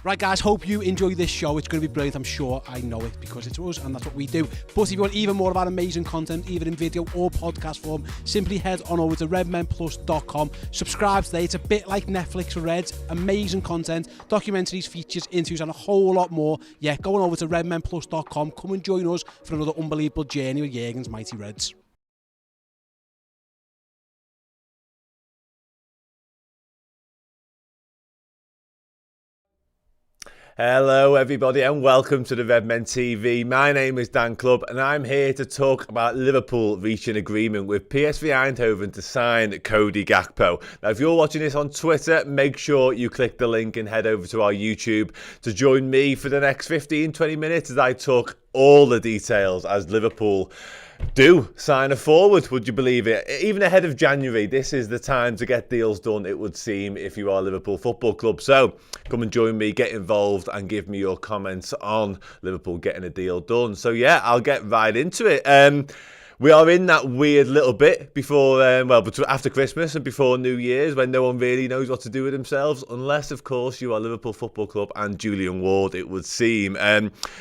Right, guys, hope you enjoy this show. It's going to be brilliant, I'm sure. I know it because it's us and that's what we do. But if you want even more of our amazing content, either in video or podcast form, simply head on over to redmenplus.com. Subscribe today. It's a bit like Netflix for Reds. Amazing content, documentaries, features, interviews, and a whole lot more. Yeah, go on over to redmenplus.com. Come and join us for another unbelievable journey with Jurgen's mighty Reds. Hello everybody and welcome to the Redmen TV. My name is Dan Clubb and I'm here to talk about Liverpool reaching agreement with PSV Eindhoven to sign Cody Gakpo. Now if you're watching this on Twitter, make sure you click the link and head over to our YouTube to join me for the next 15-20 minutes as I talk all the details as Liverpool do sign a forward, would you believe it? Even ahead of January, this is the time to get deals done, it would seem, if you are Liverpool Football Club. So come and join me, get involved and give me your comments on Liverpool getting a deal done. So yeah, I'll get right into it. We are in that weird little bit before, after Christmas and before New Year's when no one really knows what to do with themselves, unless, of course, you are Liverpool Football Club and Julian Ward, it would seem.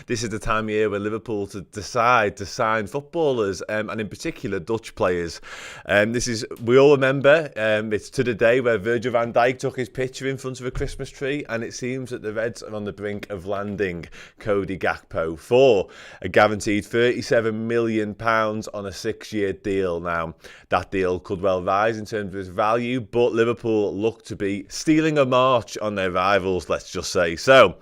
This is the time of year where Liverpool to decide to sign footballers, and in particular Dutch players. We all remember, it's to the day where Virgil van Dijk took his picture in front of a Christmas tree, and it seems that the Reds are on the brink of landing Cody Gakpo for a guaranteed £37 million on a 6-year deal. Now, that deal could well rise in terms of its value, but Liverpool look to be stealing a march on their rivals, let's just say. So,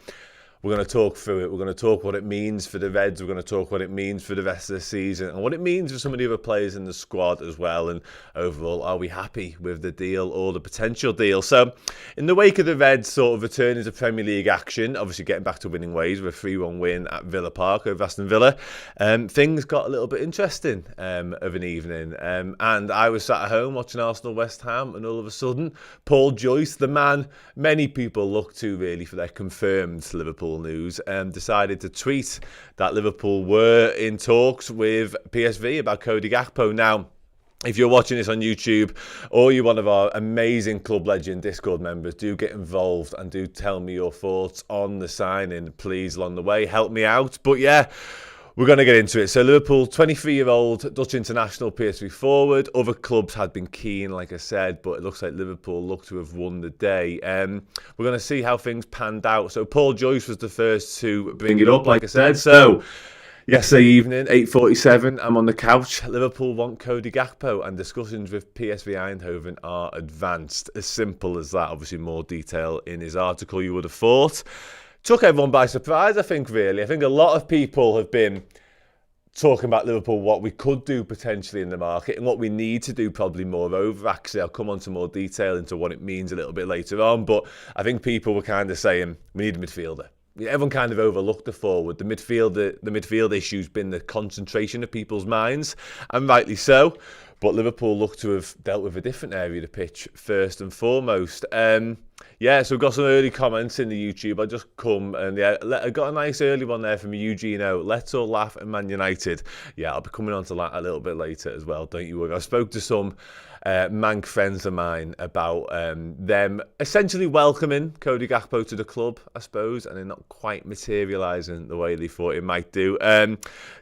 we're going to talk through it. We're going to talk what it means for the Reds. We're going to talk what it means for the rest of the season and what it means for some of the other players in the squad as well. And overall, are we happy with the deal or the potential deal? So, in the wake of the Reds sort of returning to Premier League action, obviously getting back to winning ways with a 3-1 win at Villa Park over Aston Villa, things got a little bit interesting of an evening. And I was sat at home watching Arsenal West Ham, and all of a sudden, Paul Joyce, the man many people look to really for their confirmed Liverpool news, decided to tweet that Liverpool were in talks with PSV about Cody Gakpo. Now, if you're watching this on YouTube or you're one of our amazing Club Legend Discord members, do get involved and do tell me your thoughts on the signing, please, along the way. Help me out. But yeah, we're going to get into it. So Liverpool, 23-year-old Dutch international PSV forward. Other clubs had been keen, like I said, but it looks like Liverpool look to have won the day. We're going to see how things panned out. So Paul Joyce was the first to bring it up, like I said. So yesterday evening, 8:47, I'm on the couch. Liverpool want Cody Gakpo and discussions with PSV Eindhoven are advanced. As simple as that. Obviously more detail in his article, you would have thought. Took everyone by surprise, I think, really. I think a lot of people have been talking about Liverpool, what we could do potentially in the market and what we need to do probably more over. Actually, I'll come on to more detail into what it means a little bit later on. But I think people were kind of saying, we need a midfielder. Everyone kind of overlooked the forward. The midfield issue's been the concentration of people's minds, and rightly so. But Liverpool look to have dealt with a different area of the pitch first and foremost. Yeah, so we've got some early comments in the YouTube. I just come and I got a nice early one there from Eugene O. Let's all laugh at Man United. Yeah, I'll be coming on to that a little bit later as well, don't you worry. I spoke to some Manc friends of mine about them essentially welcoming Cody Gakpo to the club, I suppose, and they're not quite materialising the way they thought it might do.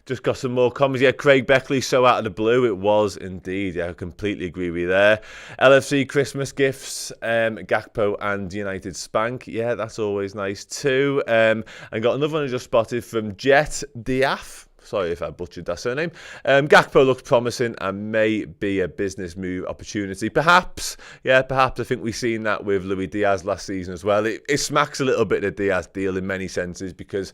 Just got some more comments. Yeah, Craig Beckley, so out of the blue. It was indeed. Yeah, I completely agree with you there. LFC Christmas gifts, Gakpo and United spank. Yeah, that's always nice too. And got another one I just spotted from Jet Diaf. Sorry if I butchered that surname. Gakpo looks promising and may be a business move opportunity. Perhaps, yeah, perhaps. I think we've seen that with Luis Diaz last season as well. It smacks a little bit of the Diaz deal in many senses because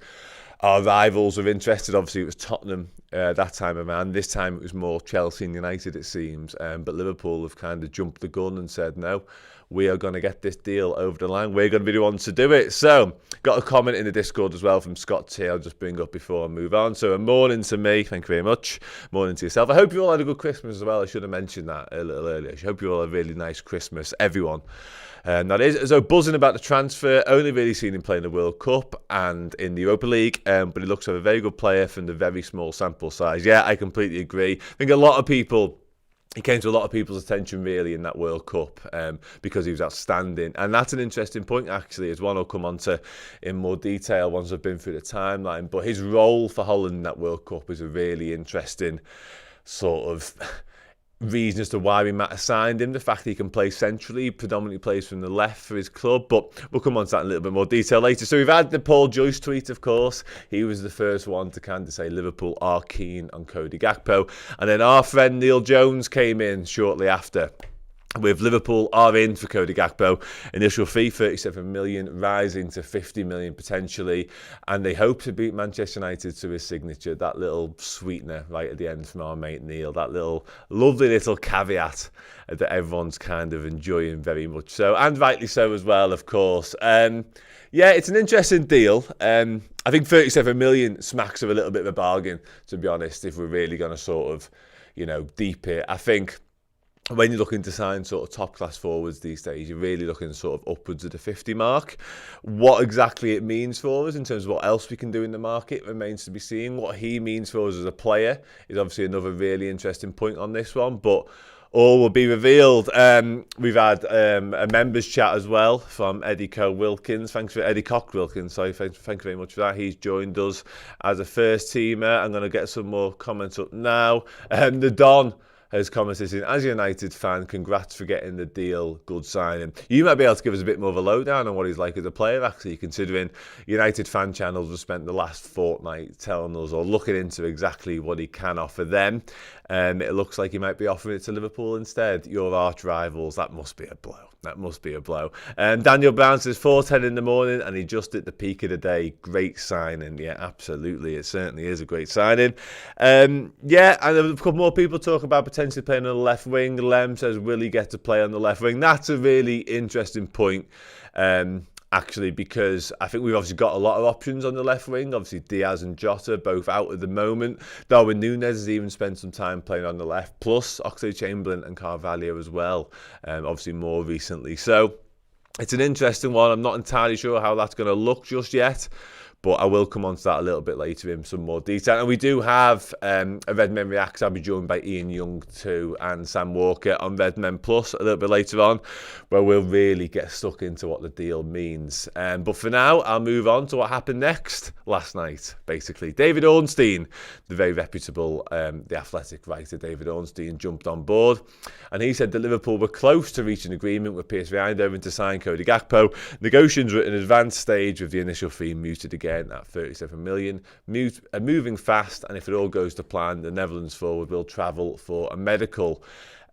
our rivals were interested. Obviously, it was Tottenham that time around. This time it was more Chelsea and United, it seems. But Liverpool have kind of jumped the gun and said, no, we are going to get this deal over the line. We're going to be the ones to do it. So, got a comment in the Discord as well from Scott T. I'll just bring up before I move on. So, a morning to me. Thank you very much. Morning to yourself. I hope you all had a good Christmas as well. I should have mentioned that a little earlier. I hope you all had a really nice Christmas, everyone. That is, so buzzing about the transfer. Only really seen him play in the World Cup and in the Europa League, but he looks like a very good player from the very small sample size. Yeah, I completely agree. I think a lot of people he came to a lot of people's attention really in that World Cup because he was outstanding. And that's an interesting point actually, as one I'll come on to in more detail once I've been through the timeline. But his role for Holland in that World Cup is a really interesting sort of reason as to why we might have signed him. The fact that he can play centrally, predominantly plays from the left for his club, but we'll come on to that in a little bit more detail later. So we've had the Paul Joyce tweet, of course. He was the first one to kind of say Liverpool are keen on Cody Gakpo. And then our friend Neil Jones came in shortly after with Liverpool are in for Cody Gakpo. Initial fee, 37 million, rising to 50 million potentially. And they hope to beat Manchester United to his signature. That little sweetener right at the end from our mate Neil. That little lovely little caveat that everyone's kind of enjoying very much so. And rightly so as well, of course. Yeah, it's an interesting deal. I think 37 million smacks of a little bit of a bargain, to be honest, if we're really going to sort of, deep it. I think when you're looking to sign sort of top-class forwards these days, you're really looking sort of upwards of the 50 mark. What exactly it means for us in terms of what else we can do in the market remains to be seen. What he means for us as a player is obviously another really interesting point on this one, but all will be revealed. We've had a members chat as well from Eddie Wilkins. Thanks for Eddie Wilkins. Sorry, thank you very much for that. He's joined us as a first teamer. I'm going to get some more comments up now. The Don has commented in, as a United fan, congrats for getting the deal, good signing. You might be able to give us a bit more of a lowdown on what he's like as a player, actually, considering United fan channels have spent the last fortnight telling us or looking into exactly what he can offer them. It looks like he might be offering it to Liverpool instead, your arch rivals. That must be a blow. That must be a blow. Daniel Brown says 4:10 in the morning and he just at the peak of the day. Great signing. Yeah, absolutely. It certainly is a great signing. Yeah, and a couple more people talk about potentially playing on the left wing. Lem says, will he get to play on the left wing? That's a really interesting point. Actually, because I think we've obviously got a lot of options on the left wing. Obviously, Diaz and Jota both out at the moment. Darwin Núñez has even spent some time playing on the left, plus Oxlade-Chamberlain and Carvalho as well, obviously more recently. So it's an interesting one. I'm not entirely sure how that's going to look just yet, but I will come on to that a little bit later in some more detail. And we do have a Redmen Reacts. I'll be joined by Ian Young too and Sam Walker on Redmen Plus a little bit later on, where we'll really get stuck into what the deal means. But for now, I'll move on to what happened next last night, basically. David Ornstein, the very reputable The Athletic writer David Ornstein, jumped on board. And he said that Liverpool were close to reaching agreement with PSV Eindhoven to sign Cody Gakpo. Negotiations were at an advanced stage with the initial fee mooted again at 37 million, moving fast, and if it all goes to plan, the Netherlands forward will travel for a medical.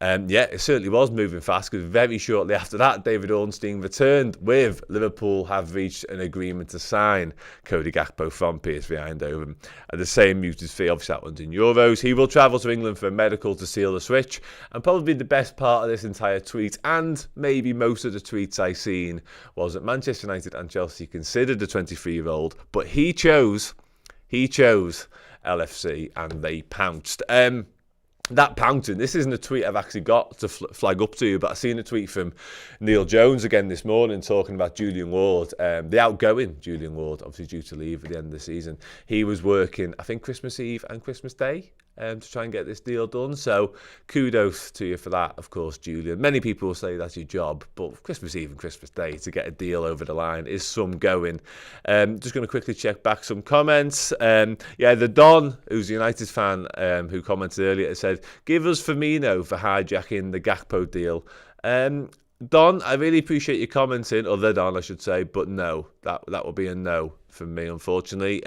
Yeah, it certainly was moving fast, because very shortly after that, David Ornstein returned with Liverpool have reached an agreement to sign Cody Gakpo from PSV Eindhoven at the same muted fee. Obviously, that one's in euros. He will travel to England for a medical to seal the switch. And probably the best part of this entire tweet, and maybe most of the tweets I've seen, was that Manchester United and Chelsea considered the 23-year-old, but he chose LFC, and they pounced. That pouncing, this isn't a tweet I've actually got to flag up to you, but I've seen a tweet from Neil Jones again this morning talking about Julian Ward, the outgoing Julian Ward, obviously due to leave at the end of the season. He was working, I think, Christmas Eve and Christmas Day to try and get this deal done. So kudos to you for that, of course, Julian. Many people will say that's your job, but Christmas Eve and Christmas Day to get a deal over the line is some going. Just going to quickly check back some comments. Yeah, the Don, who's a United fan, who commented earlier, said, give us Firmino for hijacking the Gakpo deal. Don, I really appreciate you commenting, or the Don, I should say, but no, that will be a no from me, unfortunately.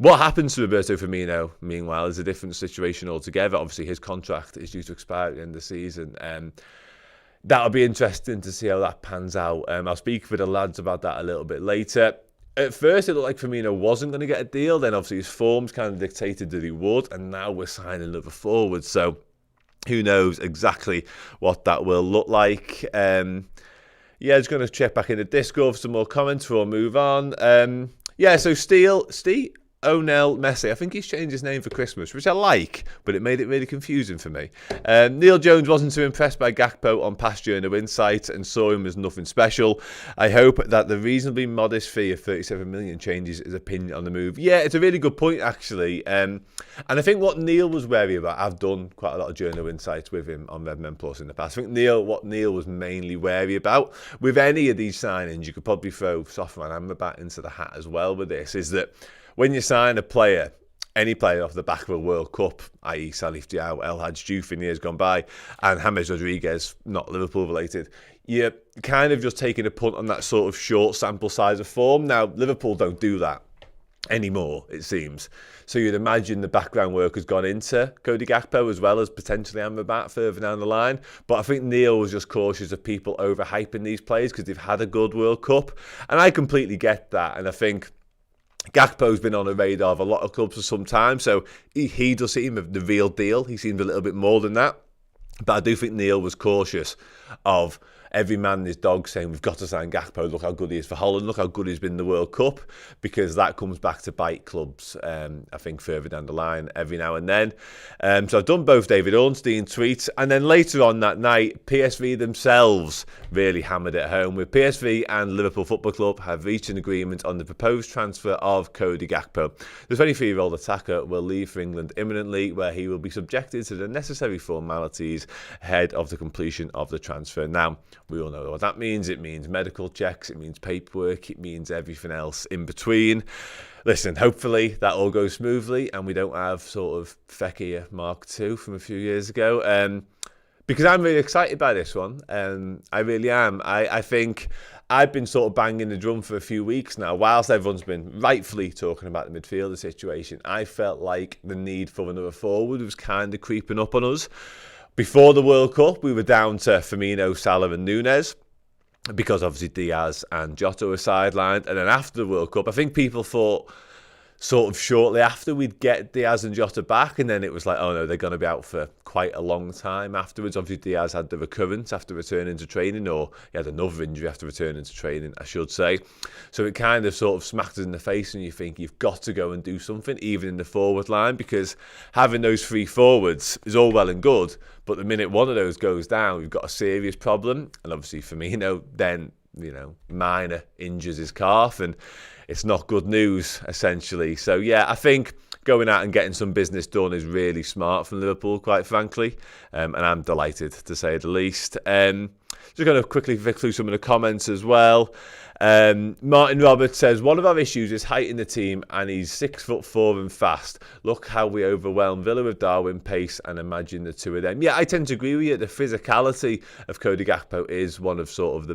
What happens to Roberto Firmino, meanwhile, is a different situation altogether. Obviously, his contract is due to expire at the end of the season. That'll be interesting to see how that pans out. I'll speak with the lads about that a little bit later. At first, it looked like Firmino wasn't going to get a deal. Then, obviously, his forms kind of dictated that he would. And now we're signing another forward. So, who knows exactly what that will look like. Yeah, just going to check back in the Discord for some more comments before I move on. Yeah, so Steve, Onel Messi. I think he's changed his name for Christmas, which I like, but it made it really confusing for me. Neil Jones wasn't too impressed by Gakpo on past journal insights and saw him as nothing special. I hope that the reasonably modest fee of 37 million changes his opinion on the move. Yeah, it's a really good point, actually. And I think what Neil was wary about, I've done quite a lot of journal insights with him on Redmen Plus in the past. I think what Neil was mainly wary about with any of these signings, you could probably throw Sofran Amrabat into the hat as well with this, is that when you sign a player, any player off the back of a World Cup, i.e. Salif Diao, El Hadji Diouf in years gone by, and James Rodriguez, not Liverpool related, you're kind of just taking a punt on that sort of short sample size of form. Now, Liverpool don't do that anymore, it seems. So you'd imagine the background work has gone into Cody Gakpo as well as potentially Amrabat further down the line. But I think Neil was just cautious of people overhyping these players because they've had a good World Cup. And I completely get that. And I think Gakpo's been on the radar of a lot of clubs for some time, so he does seem the real deal. He seems a little bit more than that. But I do think Neil was cautious of every man and his dog saying, we've got to sign Gakpo, look how good he is for Holland, look how good he's been in the World Cup, because that comes back to bite clubs, I think, further down the line every now and then. So I've done both David Ornstein tweets, and then later on that night, PSV themselves really hammered it home, with PSV and Liverpool Football Club have reached an agreement on the proposed transfer of Cody Gakpo. The 23-year-old attacker will leave for England imminently, where he will be subjected to the necessary formalities ahead of the completion of the transfer. Now, we all know what that means. It means medical checks, it means paperwork, it means everything else in between. Listen, hopefully that all goes smoothly and we don't have sort of Fekir Mark II from a few years ago. Because I'm really excited by this one. I really am. I think I've been sort of banging the drum for a few weeks now. Whilst everyone's been rightfully talking about the midfielder situation, I felt like the need for another forward was kind of creeping up on us. Before the World Cup, we were down to Firmino, Salah and Núñez, because obviously Diaz and Jota were sidelined. And then after the World Cup, I think people thought sort of shortly after we'd get Diaz and Jota back, and then it was like, oh no, they're going to be out for quite a long time afterwards. Obviously Diaz had the recurrence after returning to training, or he had another injury after returning to training, I should say. So it kind of sort of smacked us in the face, and you think you've got to go and do something, even in the forward line, because having those three forwards is all well and good, but the minute one of those goes down, we've got a serious problem. And obviously Firmino then, minor injures his calf, and it's not good news, essentially. So, yeah, I think going out and getting some business done is really smart from Liverpool, quite frankly. And I'm delighted, to say the least. Just going to quickly flick through some of the comments as well. Martin Roberts says, one of our issues is height in the team, and he's 6'4" and fast. Look how we overwhelm Villa with Darwin, pace, and imagine the two of them. Yeah, I tend to agree with you. The physicality of Cody Gakpo is one of sort of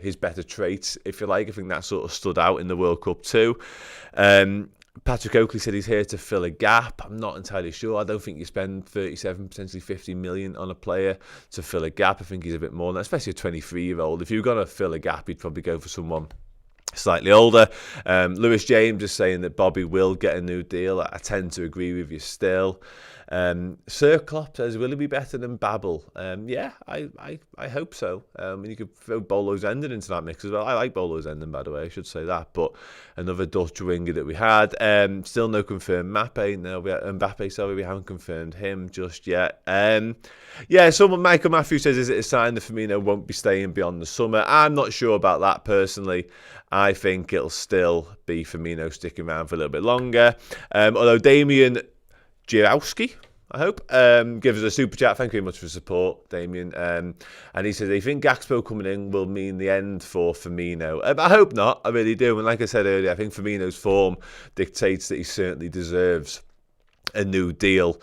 his better traits, if you like. I think that sort of stood out in the World Cup too. Patrick Oakley said he's here to fill a gap. I'm not entirely sure. I don't think you spend 37, potentially 50 million on a player to fill a gap. I think he's a bit more than that, especially a 23-year-old. If you're going to fill a gap, you'd probably go for someone slightly older. Lewis James is saying that Bobby will get a new deal. I tend to agree with you still. Sir Klopp says, will he be better than Babel? Yeah, I hope so. You could throw Bolo Zenden into that mix as well. I like Bolo Zenden, by the way, I should say that. But another Dutch winger that we had. Still no confirmed Mbappe, we haven't confirmed him just yet. Someone, Michael Matthews says, is it a sign that Firmino won't be staying beyond the summer? I'm not sure about that personally. I think it'll still be Firmino sticking around for a little bit longer. Although Damien Jirowski, I hope, gives us a super chat. Thank you very much for the support, Damien. And he says, I think Gakpo coming in will mean the end for Firmino. I hope not, I really do. And like I said earlier, I think Firmino's form dictates that he certainly deserves a new deal.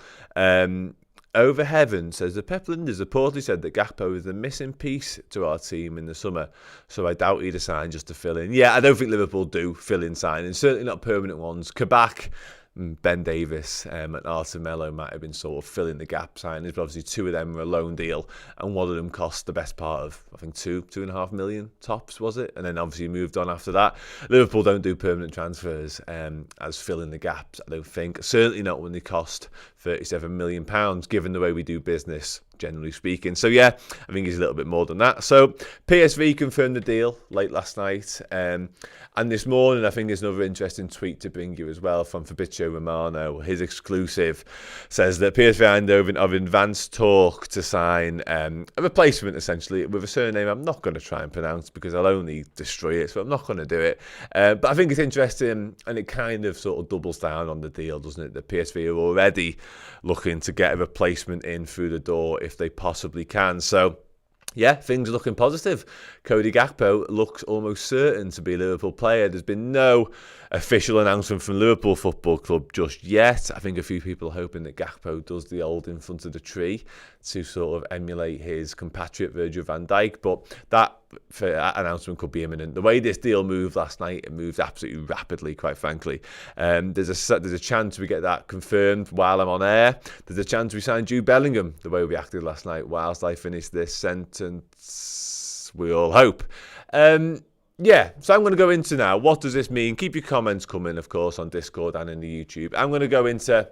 Over Heaven says, the Pep Linders reportedly said that Gakpo is the missing piece to our team in the summer, so I doubt he'd sign just to fill in. Yeah, I don't think Liverpool do fill in signings, certainly not permanent ones. Kabak, Ben Davis and Arthur Melo might have been sort of filling the gap signings, but obviously two of them were a loan deal, and one of them cost the best part of, I think, 2.5 million tops, was it? And then obviously moved on after that. Liverpool don't do permanent transfers as filling the gaps, I don't think. Certainly not when they cost £37 million, given the way we do business. generally speaking. So yeah, I think he's a little bit more than that. So PSV confirmed the deal late last night. And this morning, I think there's another interesting tweet to bring you as well from Fabrizio Romano. His exclusive says that PSV Eindhoven have advanced talk to sign a replacement, essentially, with a surname I'm not going to try and pronounce because I'll only destroy it, so I'm not going to do it. But I think it's interesting, and it kind of sort of doubles down on the deal, doesn't it? The PSV are already looking to get a replacement in through the door if they possibly can. So yeah, things are looking positive. Cody Gakpo looks almost certain to be a Liverpool player. There's been no official announcement from Liverpool Football Club just yet. I think a few people are hoping that Gakpo does the old in front of the tree to sort of emulate his compatriot Virgil van Dijk, but that announcement could be imminent. The way this deal moved last night, it moved absolutely rapidly, quite frankly. There's a chance we get that confirmed while I'm on air. There's a chance we sign Jude Bellingham, the way we acted last night, whilst I finish this sentence, we all hope. Yeah, so I'm going to go into now, what does this mean? Keep your comments coming, of course, on Discord and in the YouTube. I'm going to go into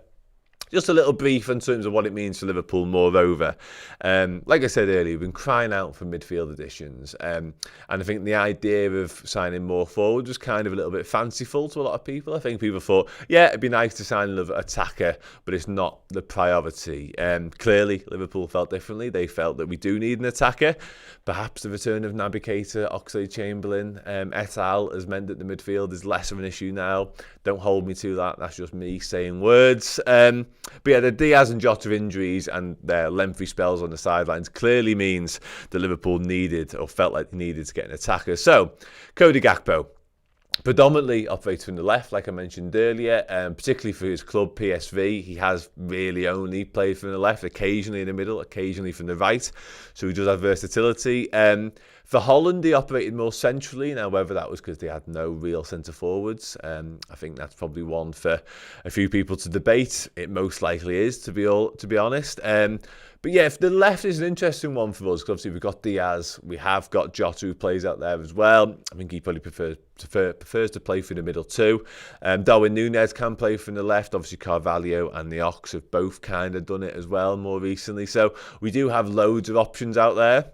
just a little brief in terms of what it means for Liverpool, moreover. Like I said earlier, we've been crying out for midfield additions. And I think the idea of signing more forward was kind of a little bit fanciful to a lot of people. I think people thought, yeah, it'd be nice to sign another attacker, but it's not the priority. Clearly, Liverpool felt differently. They felt that we do need an attacker. Perhaps the return of Naby Keita, Oxlade-Chamberlain, et al. Has meant that the midfield is less of an issue now. Don't hold me to that. That's just me saying words. But yeah, the Diaz and Jota injuries and their lengthy spells on the sidelines clearly means that Liverpool needed or felt like they needed to get an attacker. So, Cody Gakpo predominantly operates from the left, like I mentioned earlier, particularly for his club PSV. He has really only played from the left, occasionally in the middle, occasionally from the right. So he does have versatility. For Holland, he operated more centrally. Now, whether that was because they had no real centre forwards, I think that's probably one for a few people to debate. It most likely is, to be honest. But yeah, if the left is an interesting one for us, because obviously we've got Diaz, we have got Jota who plays out there as well. I think he probably prefers to play through the middle too. Darwin Núñez can play from the left. Obviously Carvalho and the Ox have both kind of done it as well more recently. So we do have loads of options out there.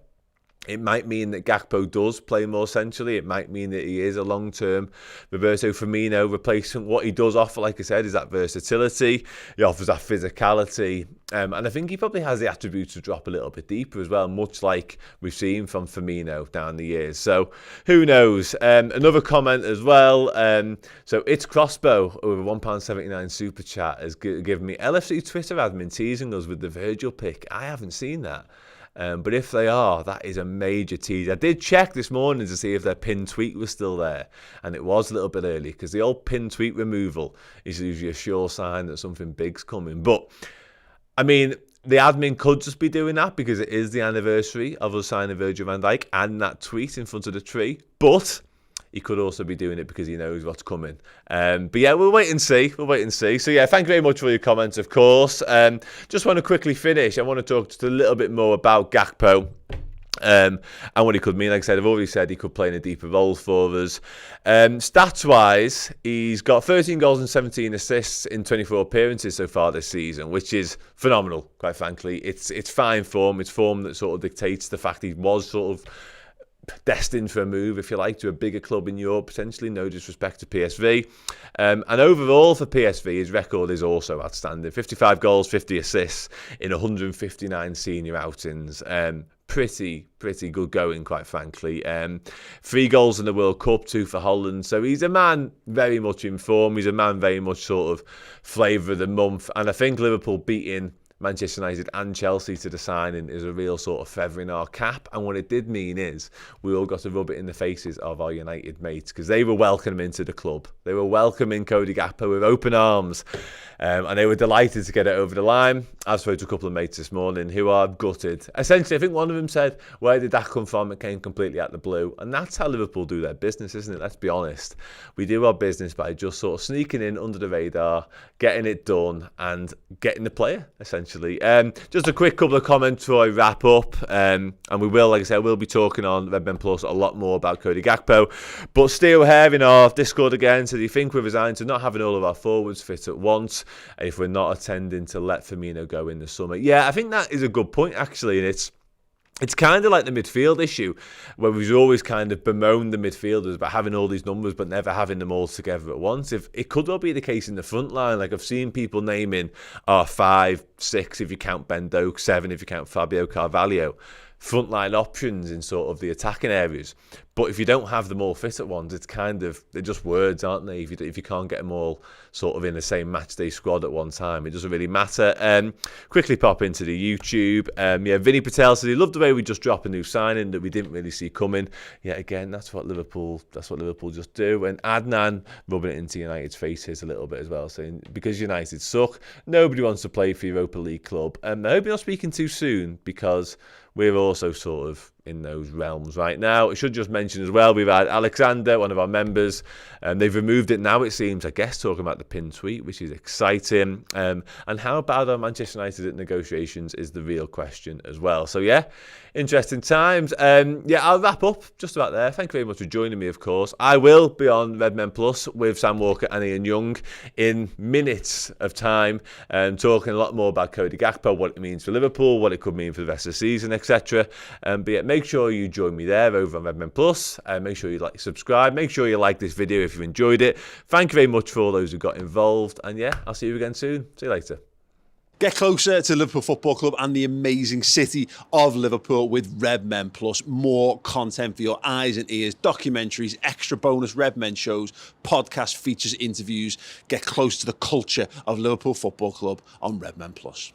It might mean that Gakpo does play more centrally. It might mean that he is a long-term Roberto Firmino replacement. What he does offer, like I said, is that versatility. He offers that physicality. And I think he probably has the attributes to drop a little bit deeper as well, much like we've seen from Firmino down the years. So who knows? Another comment as well. So it's Crossbow over £1.79 super chat has given me LFC Twitter admin teasing us with the Virgil pick. I haven't seen that. But if they are, that is a major tease. I did check this morning to see if their pinned tweet was still there, and it was a little bit early because the old pinned tweet removal is usually a sure sign that something big's coming. But I mean, the admin could just be doing that because it is the anniversary of us signing Virgil van Dijk and that tweet in front of the tree. But he could also be doing it because he knows what's coming. But yeah, we'll wait and see. So yeah, thank you very much for your comments, of course. Just want to quickly finish. I want to talk just a little bit more about Gakpo. And what he could mean. Like I said, I've already said he could play in a deeper role for us. Stats-wise, he's got 13 goals and 17 assists in 24 appearances so far this season, which is phenomenal, quite frankly. It's fine form. It's form that sort of dictates the fact he was sort of destined for a move, if you like, to a bigger club in Europe, potentially. No disrespect to PSV. And overall for PSV, his record is also outstanding. 55 goals, 50 assists in 159 senior outings. Pretty good going, quite frankly. 3 goals in the World Cup, 2 for Holland. So he's a man very much in form. He's a man very much sort of flavour of the month. And I think Liverpool beating Manchester United and Chelsea to the signing is a real sort of feather in our cap. And what it did mean is we all got to rub it in the faces of our United mates because they were welcoming into the club. They were welcoming Cody Gakpo with open arms. And they were delighted to get it over the line. I've spoken to a couple of mates this morning who are gutted. Essentially, I think one of them said, where did that come from? It came completely out of the blue. And that's how Liverpool do their business, isn't it? Let's be honest. We do our business by just sort of sneaking in under the radar, getting it done and getting the player, essentially. essentially. Just a quick couple of comments before I wrap up, and we will, like I said, we'll be talking on Redmen Plus a lot more about Cody Gakpo. But Steele here in our Discord again said, "Do you think we're resigned to not having all of our forwards fit at once if we're not attending to let Firmino go in the summer?" Yeah, I think that is a good point actually, and it's kind of like the midfield issue, where we've always kind of bemoaned the midfielders about having all these numbers but never having them all together at once. If it could well be the case in the front line. Like, I've seen people naming 5, 6 if you count Ben Doak, 7 if you count Fabio Carvalho, frontline options in sort of the attacking areas. But if you don't have them all fit at once, it's kind of, they're just words, aren't they? If you can't get them all sort of in the same matchday squad at one time, it doesn't really matter. Quickly pop into the YouTube. Vinny Patel said he loved the way we just dropped a new signing that we didn't really see coming. Yeah, again, that's what Liverpool just do. And Adnan rubbing it into United's faces a little bit as well, saying because United suck, nobody wants to play for Europa League club. I hope you're not speaking too soon, because we're also sort of in those realms right now. I should just mention as well, we've had Alexander, one of our members, and they've removed it now, it seems, I guess, talking about the pinned tweet, which is exciting. And how bad are Manchester United at negotiations is the real question as well. So yeah, interesting times. I'll wrap up just about there. Thank you very much for joining me, of course. I will be on Redmen Plus with Sam Walker and Ian Young in minutes of time, talking a lot more about Cody Gakpo, what it means for Liverpool, what it could mean for the rest of the season, etc. But yeah, make sure you join me there over on Redmen Plus. Make sure you subscribe. Make sure you like this video if you enjoyed it. Thank you very much for all those who got involved. And yeah, I'll see you again soon. See you later. Get closer to Liverpool Football Club and the amazing city of Liverpool with Redmen Plus. More content for your eyes and ears, documentaries, extra bonus Redmen shows, podcast features, interviews. Get close to the culture of Liverpool Football Club on Redmen Plus.